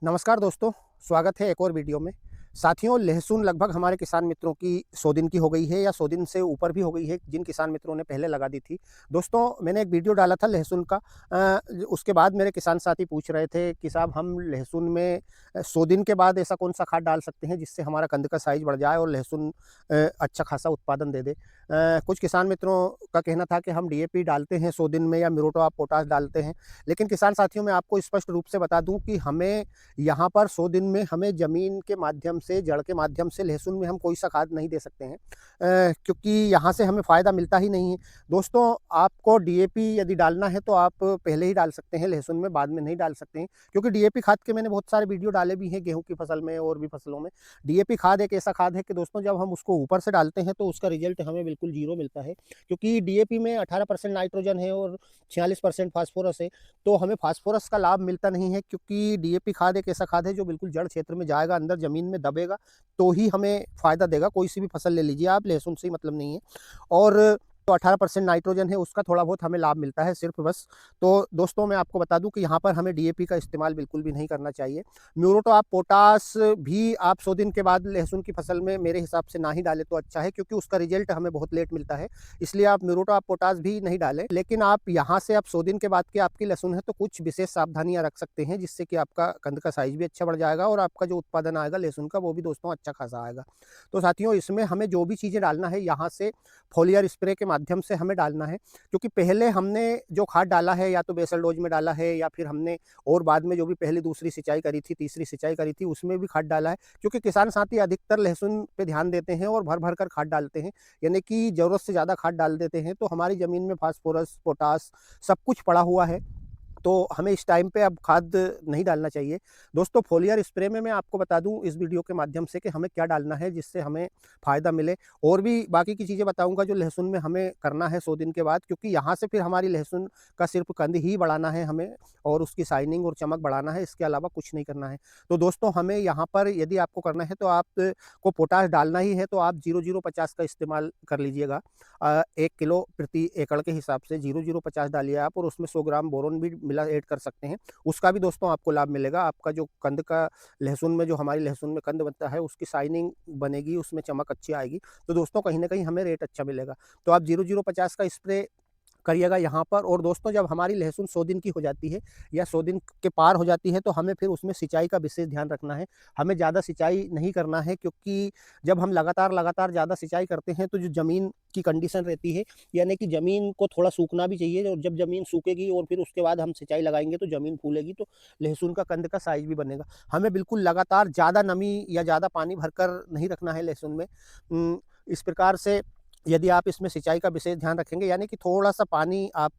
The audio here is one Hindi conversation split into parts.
नमस्कार दोस्तों, स्वागत है एक और वीडियो में। साथियों, लहसुन लगभग हमारे किसान मित्रों की 100 दिन की हो गई है या 100 दिन से ऊपर भी हो गई है, जिन किसान मित्रों ने पहले लगा दी थी। दोस्तों, मैंने एक वीडियो डाला था लहसुन का। उसके बाद मेरे किसान साथी पूछ रहे थे कि साहब हम लहसुन में 100 दिन के बाद ऐसा कौन-सा खाद डाल सकते हैं जिससे हमारा कंद का साइज़ बढ़ जाए और लहसुन अच्छा खासा उत्पादन दे दे। कुछ किसान मित्रों का कहना था कि हम डीएपी डालते हैं 100 दिन में या म्यूरेट ऑफ पोटाश डालते हैं। लेकिन किसान साथियों, मैं आपको स्पष्ट रूप से बता दूँ कि हमें यहाँ पर 100 दिन में हमें ज़मीन के माध्यम से, जड़ के माध्यम से लहसुन में हम कोई सा खाद नहीं दे सकते हैं, क्योंकि यहाँ से हमें फ़ायदा मिलता ही नहीं है। दोस्तों, आपको डीएपी यदि डालना है तो आप पहले ही डाल सकते हैं लहसुन में, बाद में नहीं डाल सकते हैं, क्योंकि डीएपी खाद के मैंने बहुत सारे वीडियो डाले भी हैं गेहूँ की फसल में और भी फसलों में। डीएपी खाद एक ऐसा खाद है कि दोस्तों जब हम उसको ऊपर से डालते हैं तो उसका रिज़ल्ट हमें बिल्कुल ज़ीरो मिलता है, क्योंकि डीएपी में 18% नाइट्रोजन है और 46% फास्फोरस है। तो हमें फास्फोरस का लाभ मिलता नहीं है, क्योंकि डीएपी खाद एक ऐसा खाद है जो बिल्कुल जड़ क्षेत्र में जाएगा, अंदर ज़मीन में दबेगा, तो ही हमें फ़ायदा देगा। कोई सी भी फसल ले लीजिए आप, लहसुन से ही मतलब नहीं है। और जो 18% नाइट्रोजन है उसका थोड़ा बहुत हमें लाभ मिलता है सिर्फ़ बस। तो दोस्तों, मैं आपको बता दूँ कि यहाँ पर हमें डीएपी का इस्तेमाल बिल्कुल भी नहीं करना चाहिए। म्यूरेट ऑफ पोटाश भी आप 100 दिन के बाद लहसुन की फसल में मेरे हिसाब से ना ही डालें तो अच्छा है, क्योंकि उसका रिज़ल्ट हमें बहुत लेट मिलता है। इसलिए आप म्यूरेट ऑफ पोटाश भी नहीं डालें। लेकिन आप यहाँ से, आप 100 दिन के बाद की आपकी लहसुन है तो कुछ विशेष सावधानियाँ रख सकते हैं, जिससे कि आपका कंद का साइज़ भी अच्छा बढ़ जाएगा और आपका जो उत्पादन आएगा लहसुन का वो भी दोस्तों अच्छा खासा आएगा। तो साथियों, इसमें हमें जो भी चीज़ें डालना है यहाँ से फोलियर स्प्रे के माध्यम से हमें डालना है, क्योंकि पहले हमने जो खाद डाला है या तो बेसल डोज में डाला है या फिर हमने और बाद में जो भी पहली दूसरी सिंचाई करी थी, तीसरी सिंचाई करी थी, उसमें भी खाद डाला है। क्योंकि किसान साथी अधिकतर लहसुन पे ध्यान देते हैं और भर-भर कर खाद डालते हैं, यानी कि ज़रूरत से ज़्यादा खाद डाल देते हैं, तो हमारी ज़मीन में फास्फोरस, पोटाश सब कुछ पड़ा हुआ है। तो हमें इस टाइम पे अब खाद नहीं डालना चाहिए। दोस्तों, फोलियर स्प्रे में मैं आपको बता दूँ इस वीडियो के माध्यम से कि हमें क्या डालना है जिससे हमें फ़ायदा मिले, और भी बाकी की चीज़ें बताऊँगा जो लहसुन में हमें करना है 100 दिन के बाद, क्योंकि यहाँ से फिर हमारी लहसुन का सिर्फ़ कंद ही बढ़ाना है हमें और उसकी शाइनिंग और चमक बढ़ाना है, इसके अलावा कुछ नहीं करना है। तो दोस्तों, हमें यहाँ पर यदि आपको करना है तो आपको पोटाश डालना ही है तो आप 0050 का इस्तेमाल कर लीजिएगा। 1 किलो प्रति एकड़ के हिसाब से 0050 डालिए आप, और उसमें 100 ग्राम बोरोन भी मिला ऐड कर सकते हैं। उसका भी दोस्तों आपको लाभ मिलेगा। आपका जो कंद का लहसुन में, जो हमारी लहसुन में कंद बनता है, उसकी शाइनिंग बनेगी, उसमें चमक अच्छी आएगी। तो दोस्तों, कहीं न कहीं हमें रेट अच्छा मिलेगा। तो आप 0050 का स्प्रे करिएगा यहाँ पर। और दोस्तों, जब हमारी लहसुन 100 दिन की हो जाती है या 100 दिन के पार हो जाती है तो हमें फिर उसमें सिंचाई का विशेष ध्यान रखना है। हमें ज़्यादा सिंचाई नहीं करना है, क्योंकि जब हम लगातार ज़्यादा सिंचाई करते हैं तो जो ज़मीन की कंडीशन रहती है, यानी कि ज़मीन को थोड़ा सूखना भी चाहिए, और जब ज़मीन सूखेगी और फिर उसके बाद हम सिंचाई लगाएँगे तो ज़मीन फूलेगी, तो लहसुन का कंद का साइज़ भी बनेगा। हमें बिल्कुल लगातार ज़्यादा नमी या ज़्यादा पानी भरकर नहीं रखना है लहसुन में। इस प्रकार से यदि आप इसमें सिंचाई का विशेष ध्यान रखेंगे, यानी कि थोड़ा-सा पानी आप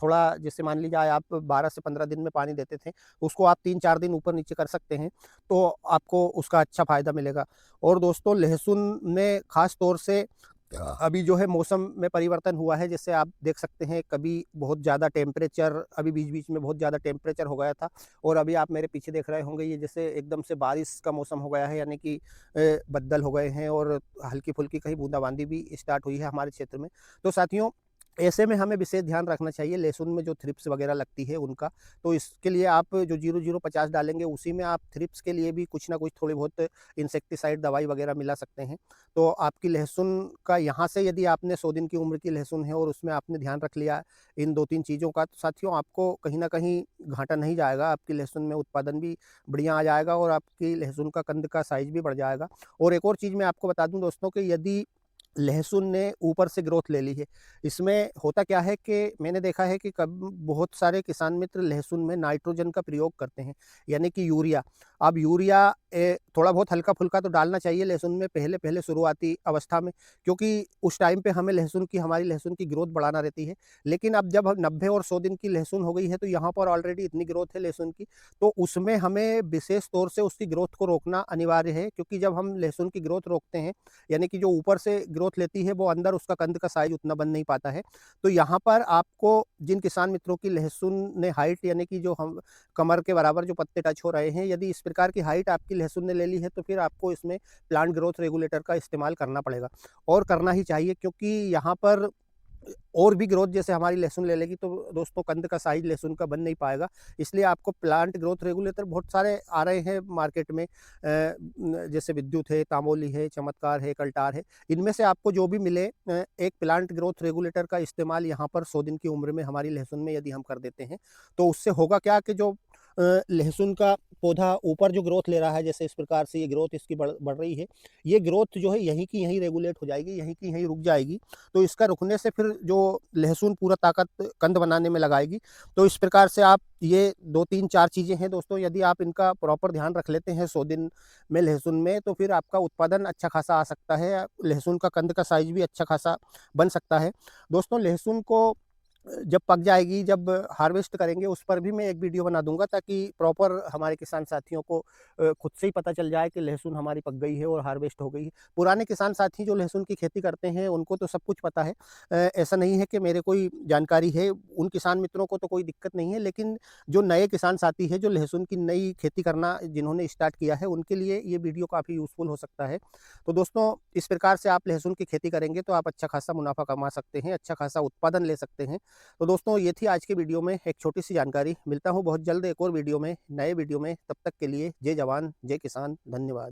थोड़ा, जैसे मान लीजिए आप 12 से 15 दिन में पानी देते थे, उसको आप 3-4 दिन ऊपर-नीचे कर सकते हैं, तो आपको उसका अच्छा फ़ायदा मिलेगा। और दोस्तों, लहसुन में ख़ास तौर से अभी जो है मौसम में परिवर्तन हुआ है, जैसे आप देख सकते हैं कभी बहुत ज़्यादा टेम्परेचर, अभी बीच-बीच में बहुत ज़्यादा टेम्परेचर हो गया था, और अभी आप मेरे पीछे देख रहे होंगे ये जैसे एकदम से बारिश का मौसम हो गया है, यानी कि बदल हो गए हैं और हल्की-फुल्की कहीं बूंदाबांदी भी स्टार्ट हुई है हमारे क्षेत्र में। तो साथियों, ऐसे में हमें विशेष ध्यान रखना चाहिए लहसुन में जो थ्रिप्स वगैरह लगती है उनका। तो इसके लिए आप जो 0050 डालेंगे उसी में आप थ्रिप्स के लिए भी कुछ ना कुछ थोड़ी बहुत इंसेक्टिसाइड दवाई वगैरह मिला सकते हैं। तो आपकी लहसुन का यहाँ से, यदि आपने 100 दिन की उम्र की लहसुन है और उसमें आपने ध्यान रख लिया इन 2-3 चीज़ों का, तो साथियों आपको कहीं न कहीं घाटा नहीं जाएगा। आपकी लहसुन में उत्पादन भी बढ़िया आ जाएगा और आपकी लहसुन का कंद का साइज़ भी बढ़ जाएगा। और एक और चीज़ मैं आपको बता दूँ दोस्तों कि यदि लहसुन ने ऊपर से ग्रोथ ले ली है, इसमें होता क्या है कि मैंने देखा है कि कब बहुत सारे किसान मित्र लहसुन में नाइट्रोजन का प्रयोग करते हैं, यानी कि यूरिया। अब यूरिया थोड़ा बहुत हल्का-फुल्का तो डालना चाहिए लहसुन में पहले-पहले शुरुआती अवस्था में, क्योंकि उस टाइम पे हमें हमारी लहसुन की ग्रोथ बढ़ाना रहती है। लेकिन अब जब 90 और 100 दिन की लहसुन हो गई है तो यहाँ पर ऑलरेडी इतनी ग्रोथ है लहसुन की, तो उसमें हमें विशेष तौर से उसकी ग्रोथ को रोकना अनिवार्य है, क्योंकि जब हम लहसुन की ग्रोथ रोकते हैं, यानी कि जो ऊपर से ग्रोथ लेती है वो अंदर उसका कंद का साइज़ उतना बन नहीं पाता है। तो यहाँ पर आपको, जिन किसान मित्रों की लहसुन ने हाइट, यानी कि जो हम कमर के बराबर जो पत्ते टच हो रहे हैं, यदि इस प्रकार की हाइट आपकी लहसुन ने ले ली है तो फिर आपको इसमें प्लांट ग्रोथ रेगुलेटर का इस्तेमाल करना पड़ेगा, और करना ही चाहिए, क्योंकि यहाँ पर और भी ग्रोथ जैसे हमारी लहसुन ले लेगी तो दोस्तों कंद का साइज लहसुन का बन नहीं पाएगा। इसलिए आपको प्लांट ग्रोथ रेगुलेटर बहुत सारे आ रहे हैं मार्केट में, जैसे विद्युत है, तामोली है, चमत्कार है, कल्टार है। इनमें से आपको जो भी मिले, एक प्लांट ग्रोथ रेगुलेटर का इस्तेमाल यहाँ पर 100 दिन की उम्र में हमारी लहसुन में यदि हम कर देते हैं, तो उससे होगा क्या कि जो लहसुन का पौधा ऊपर जो ग्रोथ ले रहा है, जैसे इस प्रकार से ये ग्रोथ इसकी बढ़ बढ़ रही है, ये ग्रोथ जो है यहीं की यहीं रेगुलेट हो जाएगी, यहीं की यहीं रुक जाएगी। तो इसका रुकने से फिर जो लहसुन पूरा ताकत कंद बनाने में लगाएगी। तो इस प्रकार से आप ये 2, 3, 4 चीज़ें हैं दोस्तों, यदि आप इनका प्रॉपर ध्यान रख लेते हैं 100 दिन में लहसुन में, तो फिर आपका उत्पादन अच्छा खासा आ सकता है। लहसुन का कंद का साइज़ भी अच्छा खासा बन सकता है। दोस्तों लहसुन को जब पक जाएगी, जब हार्वेस्ट करेंगे, उस पर भी मैं एक वीडियो बना दूँगा, ताकि प्रॉपर हमारे किसान साथियों को खुद से ही पता चल जाए कि लहसुन हमारी पक गई है और हार्वेस्ट हो गई है। पुराने किसान साथी जो लहसुन की खेती करते हैं, उनको तो सब कुछ पता है। ऐसा नहीं है कि मेरे कोई जानकारी है, उन किसान मित्रों को तो कोई दिक्कत नहीं है, लेकिन जो नए किसान साथी हैं, जो लहसुन की नई खेती करना जिन्होंने स्टार्ट किया है, उनके लिए ये वीडियो काफ़ी यूज़फुल हो सकता है। तो दोस्तों इस प्रकार से आप लहसुन की खेती करेंगे तो आप अच्छा खासा मुनाफ़ा कमा सकते हैं, अच्छा खासा उत्पादन ले सकते हैं। तो दोस्तों ये थी आज की वीडियो में एक छोटी-सी जानकारी। मिलता हूँ बहुत जल्द एक और वीडियो में, नए वीडियो में। तब तक के लिए जय जवान, जय किसान, धन्यवाद।